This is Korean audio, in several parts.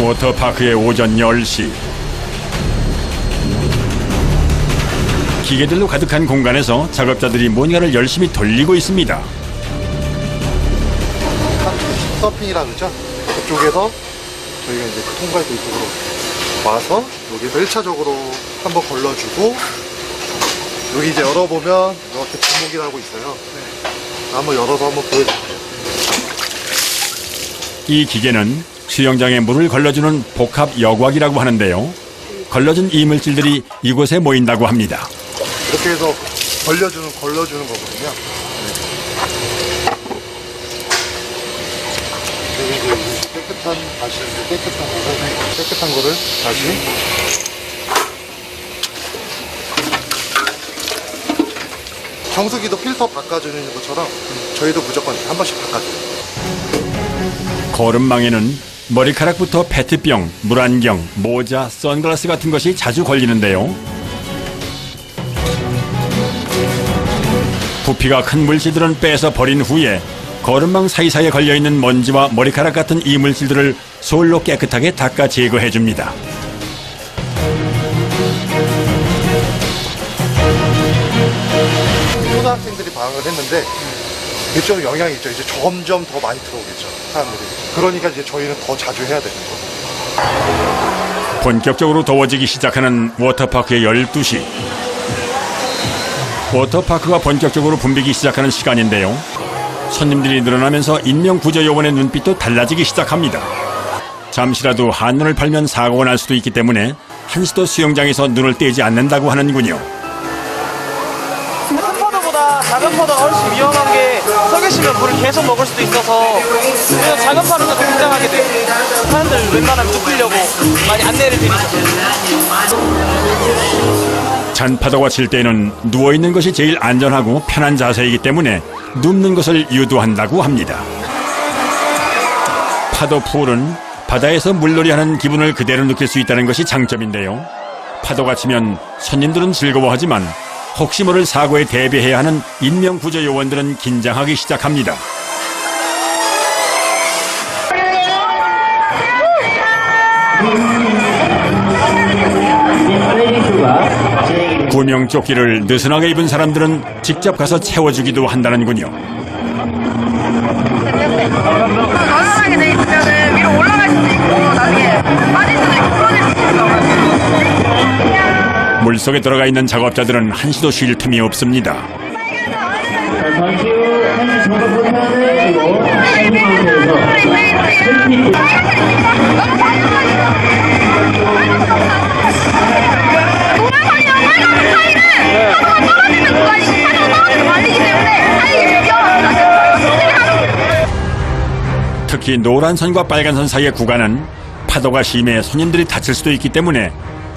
워터파크의 오전 10시. 기계들로 가득한 공간에서 작업자들이 뭔가를 열심히 돌리고 있습니다. 서핑이라 그러죠? 그쪽에서 저희가 이제 그 통과해서 이쪽으로 와서 여기서 1차적으로 한번 걸러주고, 여기 이제 열어보면 이렇게 분무기라고 있어요. 한번 열어서 한번 보여드릴게요. 이 기계는 수영장에 물을 걸러주는 복합 여과기라고 하는데요. 걸러진 이물질들이 이곳에 모인다고 합니다. 이렇게 해서 걸러주는 거거든요. 여기 이제 깨끗한 거를 다시 정수기도 필터 바꿔주는 것처럼 저희도 무조건 한 번씩 바꿔줘요. 거름망에는 머리카락부터 페트병, 물안경, 모자, 선글라스 같은 것이 자주 걸리는데요. 부피가 큰 물질들은 빼서 버린 후에 거름망 사이사이에 걸려있는 먼지와 머리카락 같은 이물질들을 솔로 깨끗하게 닦아 제거해줍니다. 초등학생들이 방학을 했는데 그쪽 영향이 있죠. 이제 점점 더 많이 들어오겠죠, 사람들이. 그러니까 이제 저희는 더 자주 해야 되는 거죠. 본격적으로 더워지기 시작하는 워터파크의 12시. 워터파크가 본격적으로 붐비기 시작하는 시간인데요. 손님들이 늘어나면서 인명구조요원의 눈빛도 달라지기 시작합니다. 잠시라도 한눈을 팔면 사고가 날 수도 있기 때문에 한시도 수영장에서 눈을 떼지 않는다고 하는군요. 큰 파도보다 작은 파도가 훨씬 위험한 게 서 계시면 물을 계속 먹을 수도 있어서 그래서 작은 파도가 더 긴장하게 돼요. 사람들 웬만하면 눕히려고 많이 안내를 드리죠. 잔파도가 칠 때는 누워있는 것이 제일 안전하고 편한 자세이기 때문에 눕는 것을 유도한다고 합니다. 파도 풀은 바다에서 물놀이하는 기분을 그대로 느낄 수 있다는 것이 장점인데요. 파도가 치면 손님들은 즐거워하지만 혹시 모를 사고에 대비해야 하는 인명구조요원들은 긴장하기 시작합니다. 구명조끼를 느슨하게 입은 사람들은 직접 가서 채워주기도 한다는군요. 가난하게 돼 있으면 위로 올라갈 수도 있고 나중에 빠질 수도 있고 부러질 수도 있어. 물속에 들어가 있는 작업자들은 한시도 쉴 틈이 없습니다. 잠시 후 한시 정도 포탄을 주고 한시 특히 노란 선과 빨간 선 사이의 구간은 파도가 심해 손님들이 다칠 수도 있기 때문에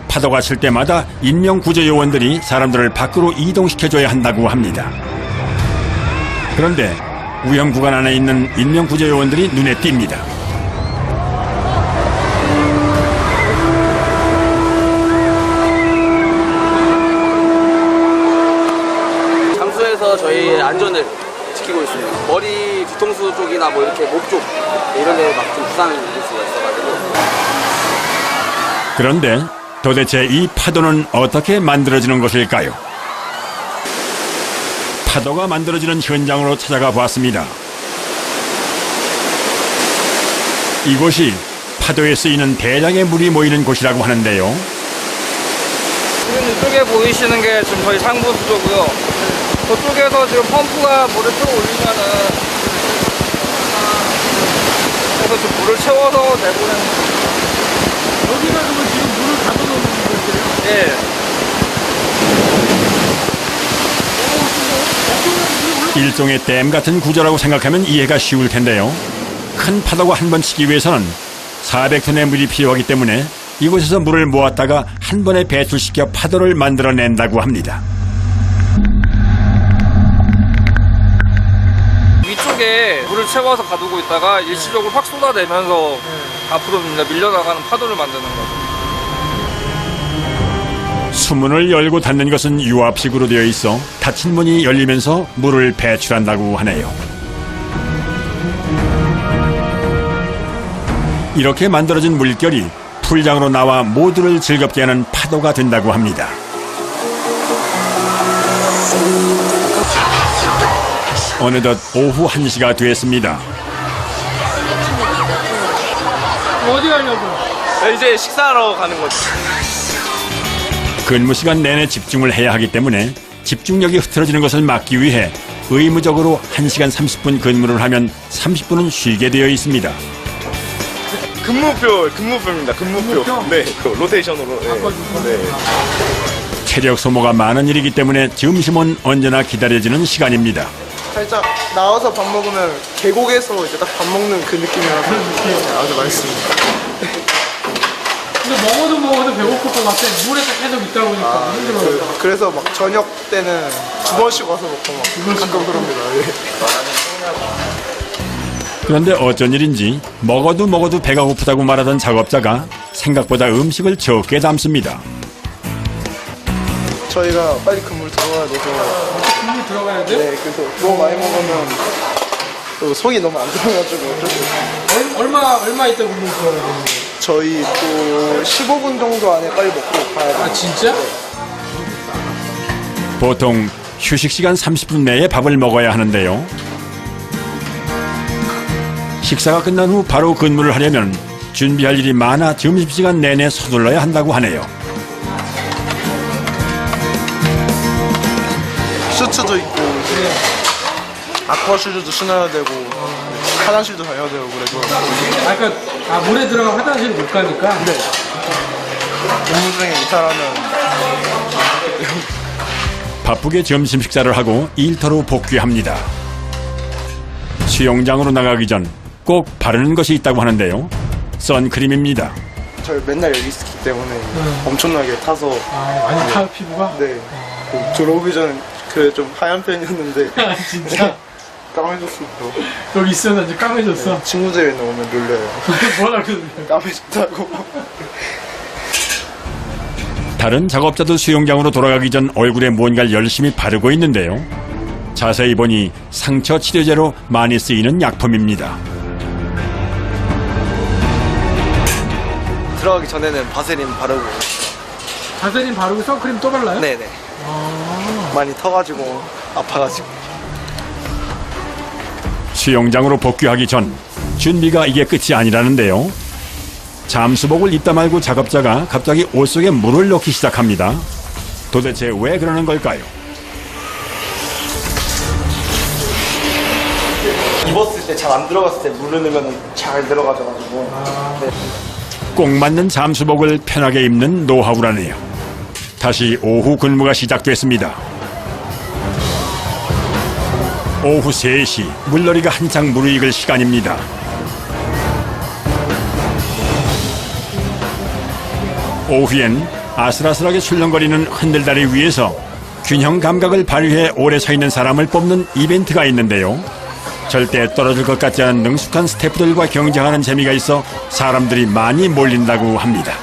파도가 칠 때마다 인명구조요원들이 사람들을 밖으로 이동시켜줘야 한다고 합니다. 그런데 위험 구간 안에 있는 인명구조요원들이 눈에 띕니다. 장소에서 저희 안전을 지키고 있습니다. 머리 뒤통수 쪽이나 뭐 이렇게 목 쪽 이런 데 막 좀 부상을 입을 수가 있어가지고. 그런데 도대체 이 파도는 어떻게 만들어지는 것일까요? 파도가 만들어지는 현장으로 찾아가 보았습니다. 이곳이 파도에 쓰이는 대량의 물이 모이는 곳이라고 하는데요. 지금 이쪽에 보이시는 게 지금 저희 상부 수조고요. 저쪽에서 지금 펌프가 물을 틀어 올리면은 그래서 지금 물을 채워서 내보내는 거예요. 여기가 그러면 지금 물을 가둬놓는 거예요? 예. 일종의 댐 같은 구조라고 생각하면 이해가 쉬울 텐데요. 큰 파도가 한 번 치기 위해서는 400톤의 물이 필요하기 때문에 이곳에서 물을 모았다가 한 번에 배출시켜 파도를 만들어낸다고 합니다. 위쪽에 물을 채워서 가두고 있다가 일시적으로 확 쏟아내면서 앞으로 밀려나가는 파도를 만드는 거죠. 수문을 열고 닫는 것은 유압식으로 되어 있어 닫힌 문이 열리면서 물을 배출한다고 하네요. 이렇게 만들어진 물결이 풀장으로 나와 모두를 즐겁게 하는 파도가 된다고 합니다. 어느덧 오후 1시가 됐습니다. 어디 가려고? 이제 식사하러 가는 거지. 근무 시간 내내 집중을 해야 하기 때문에 집중력이 흐트러지는 것을 막기 위해 의무적으로 1시간 30분 근무를 하면 30분은 쉬게 되어 있습니다. 근무표입니다. 근무표. 네, 그 로테이션으로. 네. 체력 소모가 많은 일이기 때문에 점심은 언제나 기다려지는 시간입니다. 살짝 나와서 밥 먹으면 계곡에서 이제 딱 밥 먹는 그 느낌이라서 아주 맛있습니다. 근데 먹어도 배고플 것 같아. 물에 계속 있다 보니까 힘들어요. 그래서 막 저녁 때는 2번씩 와서 먹고 막 가끔 그럽니다. 예. 그런데 어쩐 일인지 먹어도 배가 고프다고 말하던 작업자가 생각보다 음식을 적게 담습니다. 저희가 빨리 근무를 들어가야 돼서 국물 들어가야 돼? 네, 그래서 너무 많이 먹으면 또 속이 너무 안 들어가지고 어쩔 수 없어요. 얼마 있다 국물 들어가야 되는 거예요? 저희 또 15분 정도 안에 빨리 먹고 가야 돼요. 아 진짜? 보통 휴식 시간 30분 내에 밥을 먹어야 하는데요. 식사가 끝난 후 바로 근무를 하려면 준비할 일이 많아 점심시간 내내 서둘러야 한다고 하네요. 슈트도 있고 아쿠아 슈즈도 신어야 되고 화장실도 가야 되고 그래서 그러니까 물에 들어가 화장실 못 가니까. 네. 근무 중에 이탈하면 바쁘게 점심 식사를 하고 일터로 복귀합니다. 수영장으로 나가기 전 꼭 바르는 것이 있다고 하는데요. 선크림입니다. 저희 맨날 여기 있기 때문에 엄청나게 타서 많이 타 피부가? 네. 들어오기 전에 그래 좀 하얀 편이었는데 아, 진짜? 까매졌어요. 여기 있어서 이제 까매졌어. 친구들이 오면 놀려요. 뭐라 그러냐. 까매졌다고. 다른 작업자도 수영장으로 돌아가기 전 얼굴에 뭔가를 열심히 바르고 있는데요. 자세히 보니 상처 치료제로 많이 쓰이는 약품입니다. 들어가기 전에는 바세린 바르고. 바세린 바르고 선크림 또 발라요? 네네. 많이 터가지고 아파가지고. 수영장으로 복귀하기 전 준비가 이게 끝이 아니라는데요. 잠수복을 입다 말고 작업자가 갑자기 옷 속에 물을 넣기 시작합니다. 도대체 왜 그러는 걸까요? 입었을 때 잘 안 들어갔을 때 물을 넣으면 잘 들어가져가지고. 네. 꼭 맞는 잠수복을 편하게 입는 노하우라네요. 다시 오후 근무가 시작됐습니다. 오후 3시 물놀이가 한창 무르익을 시간입니다. 오후엔 아슬아슬하게 출렁거리는 흔들다리 위에서 균형 감각을 발휘해 오래 서 있는 사람을 뽑는 이벤트가 있는데요. 절대 떨어질 것 같지 않은 능숙한 스태프들과 경쟁하는 재미가 있어 사람들이 많이 몰린다고 합니다.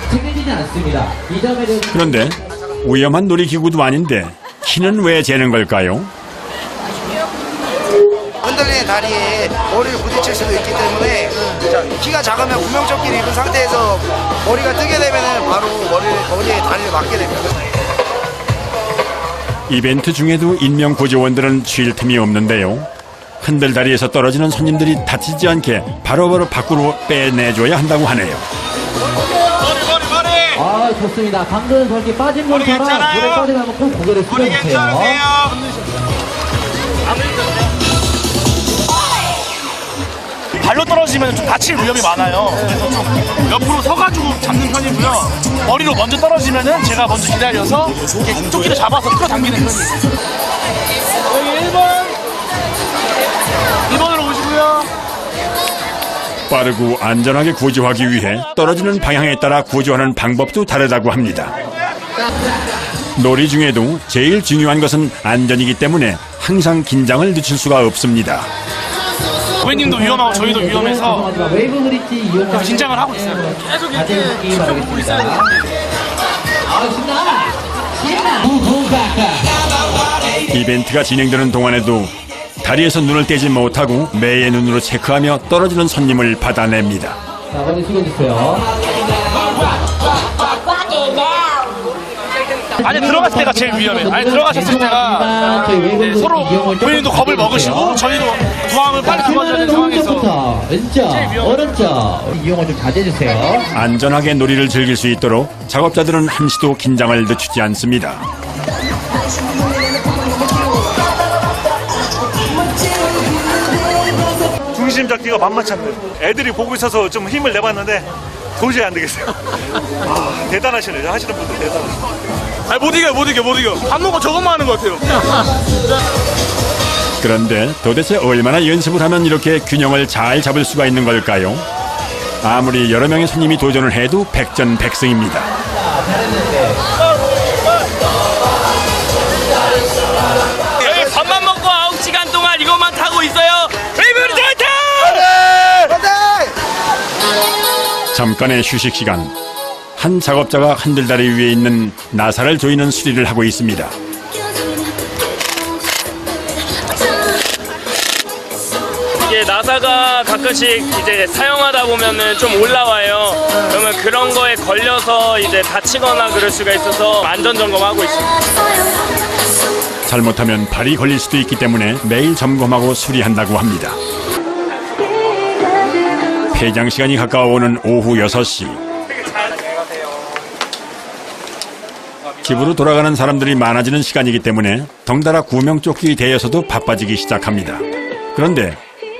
책임지지 않습니다. 이 점에 대해서 그런데 위험한 놀이기구도 아닌데 키는 왜 재는 걸까요? 흔들리는 다리에 머리를 부딪힐 수도 있기 때문에 키가 작으면 구명조끼를 입은 상태에서 머리가 뜨게 되면 바로 머리에 다리를 맞게 됩니다. 이벤트 중에도 인명구조원들은 쉴 틈이 없는데요. 흔들다리에서 떨어지는 손님들이 다치지 않게 바로바로 밖으로 빼내줘야 한다고 하네요. 아 좋습니다. 방금 저렇게 빠진 것처럼 물에 빠져나면 꼭 고개를 숙여주세요. 발로 떨어지면 좀 다칠 위험이 많아요. 그래서 좀 옆으로 서가지고 잡는 편이고요. 머리로 먼저 떨어지면은 제가 먼저 기다려서 이렇게 조끼를 잡아서 끌어당기는 편이에요. 여기 1번. 2번으로 오시고요. 빠르고 안전하게 구조하기 위해 떨어지는 방향에 따라 구조하는 방법도 다르다고 합니다. 놀이 중에도 제일 중요한 것은 안전이기 때문에 항상 긴장을 늦출 수가 없습니다. 고객님도 위험하고 저희도 위험해서 웨이브 브릿지 이용하시면 긴장을 하고 있어요. 계속 이렇게 보고 있어야 돼. 이벤트가 진행되는 동안에도 다리에서 눈을 떼지 못하고 매의 눈으로 체크하며 떨어지는 손님을 받아냅니다. 자, 머리 숙여주세요. 안에 들어갔을 때가 제일 위험해요. 안에 들어가셨을 때가 네, 서로 본인도 겁을 먹으시고 저희도 구함을 빨리 도와줘야 되는 상황에서 왼쪽, 오른쪽 이용을 좀 자제해주세요. 안전하게 놀이를 즐길 수 있도록 작업자들은 한시도 긴장을 늦추지 않습니다. 중심 잡기가 만만치 않네요. 애들이 보고 있어서 좀 힘을 내봤는데 도저히 안 되겠어요. 아, 대단하시네요. 하시는 분들 대단하시네요. 아니 못 이겨. 밥 먹고 저것만 하는 것 같아요. 그런데 도대체 얼마나 연습을 하면 이렇게 균형을 잘 잡을 수가 있는 걸까요? 아무리 여러 명의 손님이 도전을 해도 백전백승입니다. 여기 밥만 먹고 9시간 동안 이것만 타고 있어요. 에이브리지 화이팅! 잠깐의 휴식 시간. 한 작업자가 한들다리 위에 있는 나사를 조이는 수리를 하고 있습니다. 이게 나사가 가끔씩 이제 사용하다 보면은 좀 올라와요. 그러면 그런 거에 걸려서 이제 다치거나 그럴 수가 있어서 안전 점검하고 있습니다. 잘못하면 발이 걸릴 수도 있기 때문에 매일 점검하고 수리한다고 합니다. 폐장 시간이 가까워오는 오후 6시. 집으로 돌아가는 사람들이 많아지는 시간이기 때문에 덩달아 구명조끼 대여서도 바빠지기 시작합니다. 그런데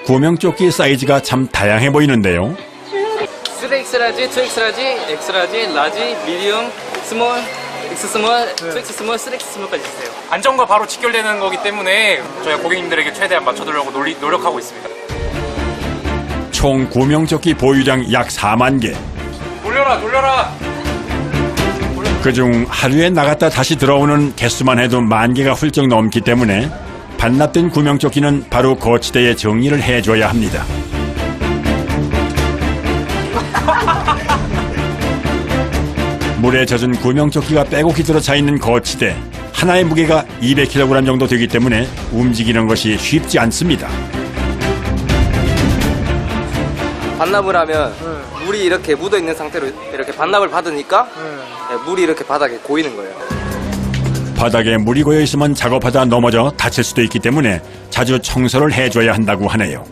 구명조끼 사이즈가 참 다양해 보이는데요. 3X라지, 2X라지, X라지, 라지, 미디움, 스몰, X 스몰, 2X 스몰, 3X 스몰까지 있어요. 안전과 바로 직결되는 거기 때문에 저희가 고객님들에게 최대한 맞춰드리려고 노력하고 있습니다. 총 구명조끼 보유량 약 4만 개. 돌려라! 그중 하루에 나갔다 다시 들어오는 개수만 해도 1만 개가 훌쩍 넘기 때문에 반납된 구명조끼는 바로 거치대에 정리를 해줘야 합니다. 물에 젖은 구명조끼가 빼곡히 들어차 있는 거치대. 하나의 무게가 200kg 정도 되기 때문에 움직이는 것이 쉽지 않습니다. 반납을 하면 물이 이렇게 묻어 있는 상태로 이렇게 반납을 받으니까 물이 이렇게 바닥에 고이는 거예요. 바닥에 물이 고여 있으면 작업하다 넘어져 다칠 수도 있기 때문에 자주 청소를 해줘야 한다고 하네요.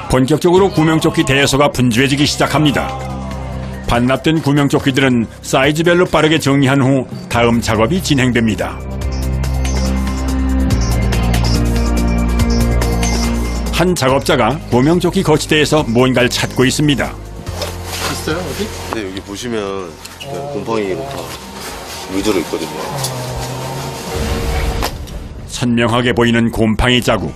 본격적으로 구명조끼 대여소가 분주해지기 시작합니다. 반납된 구명조끼들은 사이즈별로 빠르게 정리한 후 다음 작업이 진행됩니다. 한 작업자가 구명조끼 거치대에서 뭔가를 찾고 있습니다. 있어요 어디? 네, 여기 보시면 곰팡이가 다 물들어 있거든요. 선명하게 보이는 곰팡이 자국.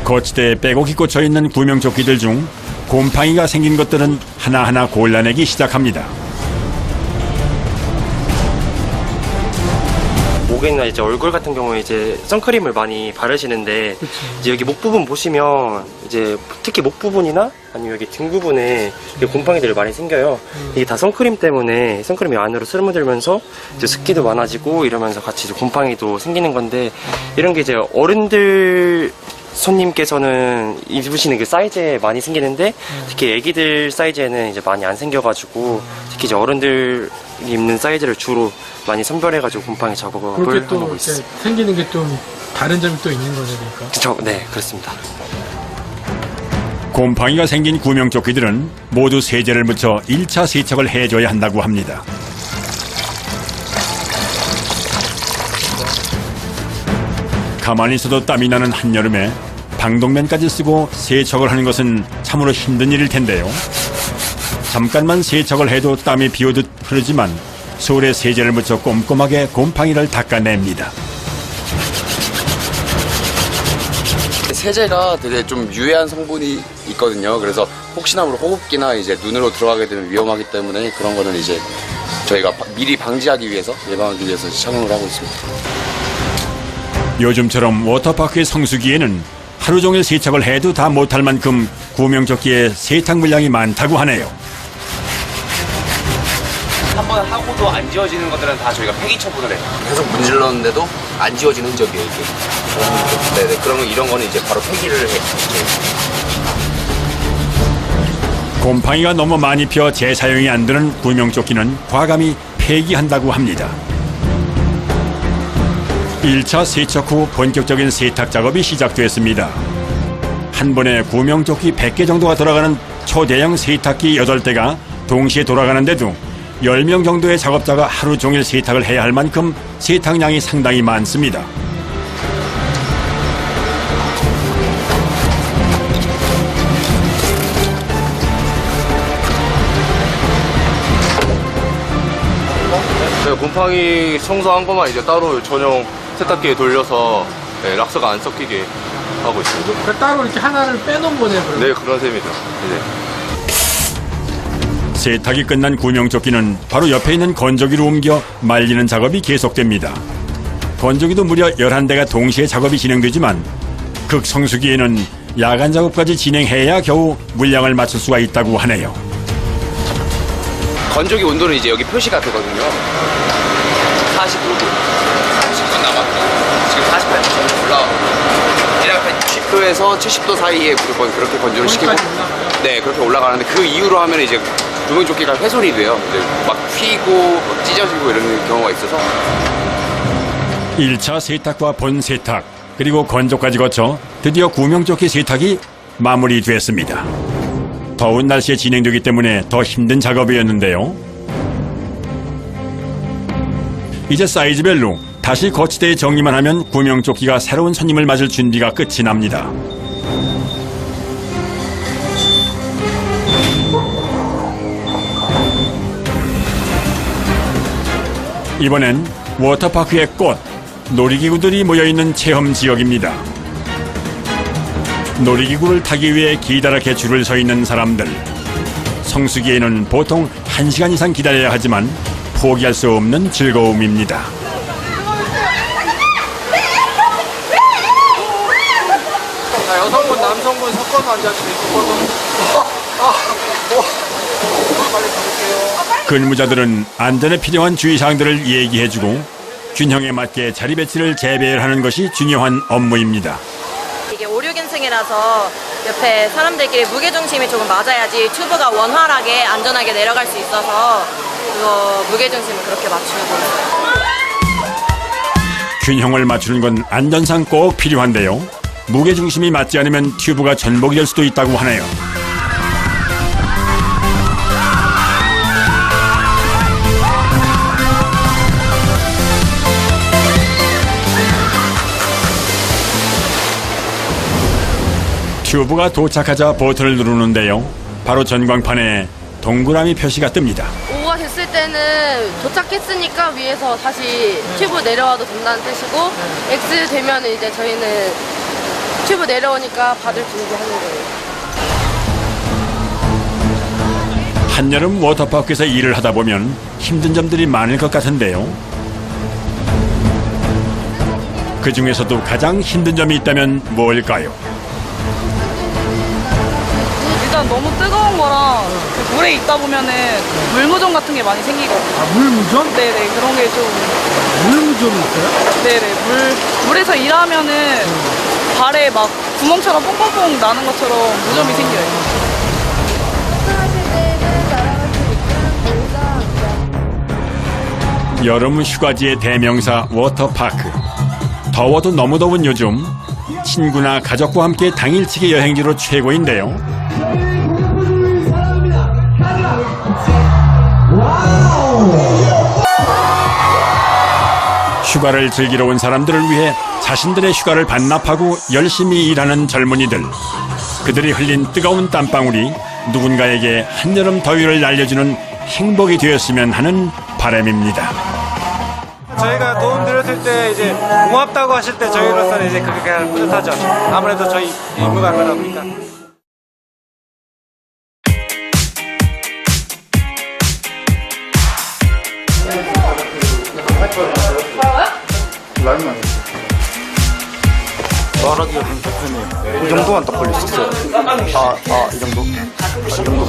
거치대에 빼곡히 꽂혀있는 구명조끼들 중 곰팡이가 생긴 것들은 하나하나 골라내기 시작합니다. 목이나 이제 얼굴 같은 경우에 이제 선크림을 많이 바르시는데 이제 여기 목 부분 보시면 이제 특히 목 부분이나 아니면 여기 등 부분에 곰팡이들이 많이 생겨요. 이게 다 선크림 때문에 선크림이 안으로 스며들면서 이제 습기도 많아지고 이러면서 같이 이제 곰팡이도 생기는 건데 이런 게 이제 어른들 손님께서는 입으시는 그 사이즈에 많이 생기는데 특히 애기들 사이즈에는 이제 많이 안 생겨가지고 특히 이제 어른들이 입는 사이즈를 주로 많이 선별해가지고 곰팡이 작업을 그렇게 또 하고 있어요. 생기는 게 좀 다른 점이 또 있는 거죠, 그러니까. 그쵸, 네, 그렇습니다. 곰팡이가 생긴 구명조끼들은 모두 세제를 묻혀 1차 세척을 해줘야 한다고 합니다. 가만히 있어도 땀이 나는 한여름에 방독면까지 쓰고 세척을 하는 것은 참으로 힘든 일일 텐데요. 잠깐만 세척을 해도 땀이 비오듯 흐르지만 솔에 세제를 묻혀 꼼꼼하게 곰팡이를 닦아냅니다. 세제가 되게 좀 유해한 성분이 있거든요. 그래서 혹시나 모르 호흡기나 이제 눈으로 들어가게 되면 위험하기 때문에 그런 거는 이제 저희가 미리 방지하기 위해서 예방하기 위해서 착용을 하고 있습니다. 요즘처럼 워터파크의 성수기에는 하루 종일 세척을 해도 다 못할 만큼 구명조끼의 세탁 물량이 많다고 하네요. 한 번 하고도 안 지워지는 것들은 다 저희가 폐기 처분을 해요. 계속 문질렀는데도 안 지워지는 흔적이에요, 이게. 네네. 그러면 이런 거는 이제 바로 폐기를 해요. 곰팡이가 너무 많이 펴 재사용이 안 되는 구명조끼는 과감히 폐기한다고 합니다. 1차 세척 후 본격적인 세탁 작업이 시작됐습니다. 한 번에 구명조끼 100개 정도가 들어가는 초대형 세탁기 8대가 동시에 돌아가는데도 10명 정도의 작업자가 하루 종일 세탁을 해야 할 만큼 세탁량이 상당히 많습니다. 네, 곰팡이 청소한 것만 이제 따로 전용 세탁기에 돌려서 네, 락스가 안 섞이게 하고 있습니다. 그러니까 따로 이렇게 하나를 빼놓은 거네요. 그러면. 네, 그런 셈이죠. 네. 세탁이 끝난 구명조끼는 바로 옆에 있는 건조기로 옮겨 말리는 작업이 계속됩니다. 건조기도 무려 11대가 동시에 작업이 진행되지만 극성수기에는 야간 작업까지 진행해야 겨우 물량을 맞출 수가 있다고 하네요. 건조기 온도는 이제 여기 표시가 되거든요. 45도. 10분 남았고 지금 48도 올라가고 대략 60도에서 70도 사이에 무조건 그렇게 건조를 시키고 네, 그렇게 올라가는데 그 이후로 하면 이제 구명조끼가 훼손이 돼요. 이제 막 튀고 막 찢어지고 이런 경우가 있어서 1차 세탁과 본세탁 그리고 건조까지 거쳐 드디어 구명조끼 세탁이 마무리됐습니다. 더운 날씨에 진행되기 때문에 더 힘든 작업이었는데요. 이제 사이즈별로 다시 거치대에 정리만 하면 구명조끼가 새로운 손님을 맞을 준비가 끝이 납니다. 이번엔 워터파크의 꽃, 놀이기구들이 모여있는 체험 지역입니다. 놀이기구를 타기 위해 기다랗게 줄을 서 있는 사람들. 성수기에는 보통 1시간 이상 기다려야 하지만 포기할 수 없는 즐거움입니다. 자, 여성분, 남성분 섞어서 앉아주세요. 빨리 가볼게요. 근무자들은 안전에 필요한 주의사항들을 얘기해주고 균형에 맞게 자리 배치를 재배열하는 것이 중요한 업무입니다. 이게 5, 6인승이라서 옆에 사람들끼리 무게중심이 조금 맞아야지 튜브가 원활하게 안전하게 내려갈 수 있어서 그거 무게중심을 그렇게 맞추고 있어요. 균형을 맞추는 건 안전상 꼭 필요한데요. 무게중심이 맞지 않으면 튜브가 전복이 될 수도 있다고 하네요. 튜브가 도착하자 버튼을 누르는데요. 바로 전광판에 동그라미 표시가 뜹니다. 오가 됐을 때는 도착했으니까 위에서 다시 튜브 내려와도 된다는 뜻이고 X 되면 이제 저희는 튜브 내려오니까 받을 준비하는 거예요. 한여름 워터파크에서 일을 하다 보면 힘든 점들이 많을 것 같은데요. 그 중에서도 가장 힘든 점이 있다면 뭘까요? 일단 너무 뜨거운 거랑 그 물에 있다 보면은 물무좀 같은 게 많이 생기거든요. 아, 물무좀? 네네, 그런 게 좀. 물무좀이 있어요? 네네, 물에서 일하면은 발에 막 구멍처럼 뽕뽕뽕 나는 것처럼 무좀이 생겨요. 여름 휴가지의 대명사 워터파크. 더워도 너무 더운 요즘 친구나 가족과 함께 당일치기 여행지로 최고인데요. 휴가를 즐기러 온 사람들을 위해 자신들의 휴가를 반납하고 열심히 일하는 젊은이들. 그들이 흘린 뜨거운 땀방울이 누군가에게 한여름 더위를 날려주는 행복이 되었으면 하는 바람입니다. 저희가 도움 드렸을 때 이제 고맙다고 하실 때 저희로서는 이제 그게 가장 뿌듯하죠. 아무래도 저희 임무가 그러다 보니까. 라인만 말하기가 좀 불편해요. 이 정도만 딱 걸릴 수 있어요. 이 정도? 이 정도.